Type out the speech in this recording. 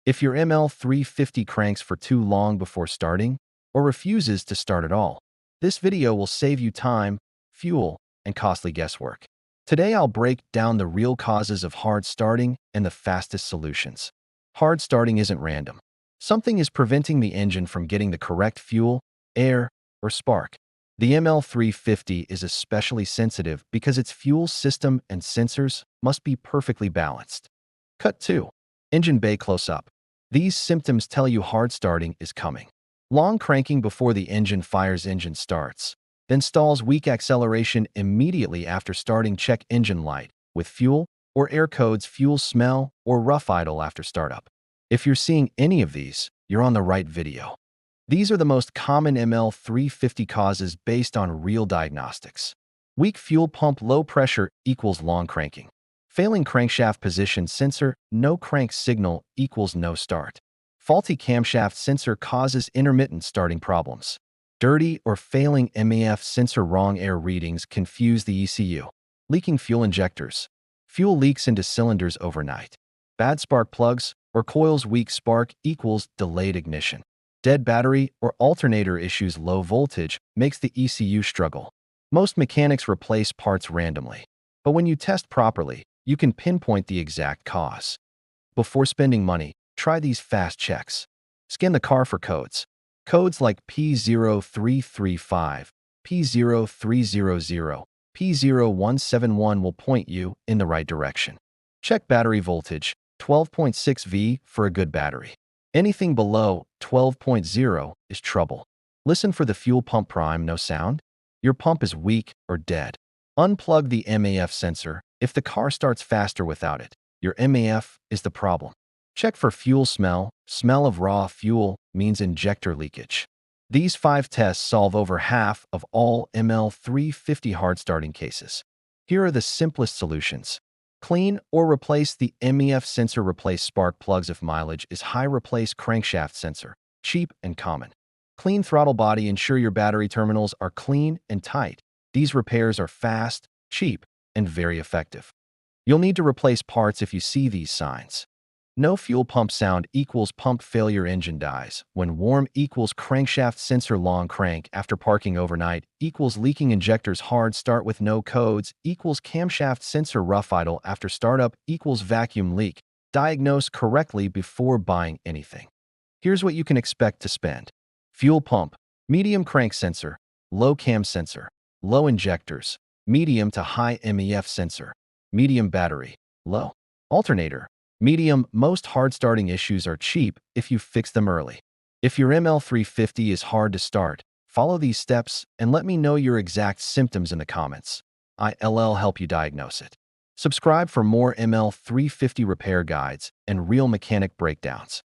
If your ML350 cranks for too long before starting or refuses to start at all, this video will save you time, fuel, and costly guesswork. Today I'll break down the real causes of hard starting and the fastest solutions. Hard starting isn't random. Something is preventing the engine from getting the correct fuel, air, or spark. The ML350 is especially sensitive because its fuel system and sensors must be perfectly balanced. Cut 2. Engine bay close-up. These symptoms tell you hard starting is coming. Long cranking before the engine fires. Engine starts, then stalls. Weak acceleration immediately after starting. Check engine light with fuel or air codes. Fuel smell or rough idle after startup. If you're seeing any of these, you're on the right video. These are the most common ML350 causes based on real diagnostics. Weak fuel pump. Low pressure equals long cranking. Failing crankshaft position sensor. No crank signal equals no start. Faulty camshaft sensor causes intermittent starting problems. Dirty or failing MEF sensor. Wrong air readings confuse the ECU. Leaking fuel injectors. Fuel leaks into cylinders overnight. Bad spark plugs or coils. Weak spark equals delayed ignition. Dead battery or alternator issues. Low voltage makes the ECU struggle. Most mechanics replace parts randomly, but when you test properly, you can pinpoint the exact cause. Before spending money, try these fast checks. Scan the car for codes. Codes like P0335, P0300, P0171 will point you in the right direction. Check battery voltage, 12.6 V for a good battery. Anything below 12.0 is trouble. Listen for the fuel pump prime. No sound? Your pump is weak or dead. Unplug the MEF sensor. If the car starts faster without it, your MEF is the problem. Check for fuel smell. Smell of raw fuel means injector leakage. These 5 tests solve over half of all ML350 hard starting cases. Here are the simplest solutions. Clean or replace the MEF sensor. Replace spark plugs if mileage is high. Replace crankshaft sensor. Cheap and common. Clean throttle body. Ensure your battery terminals are clean and tight. These repairs are fast, cheap, and very effective. You'll need to replace parts if you see these signs. No fuel pump sound equals pump failure. Engine dies when warm equals crankshaft sensor. Long crank after parking overnight equals leaking injectors. Hard start with no codes equals camshaft sensor. Rough idle after startup equals vacuum leak. Diagnose correctly before buying anything. Here's what you can expect to spend. Fuel pump, medium crank sensor, low cam sensor, low injectors, medium to high MEF sensor, medium battery, low alternator, medium. Most hard starting issues are cheap if you fix them early. If your ML350 is hard to start, follow these steps and let me know your exact symptoms in the comments. I'll help you diagnose it. Subscribe for more ML350 repair guides and real mechanic breakdowns.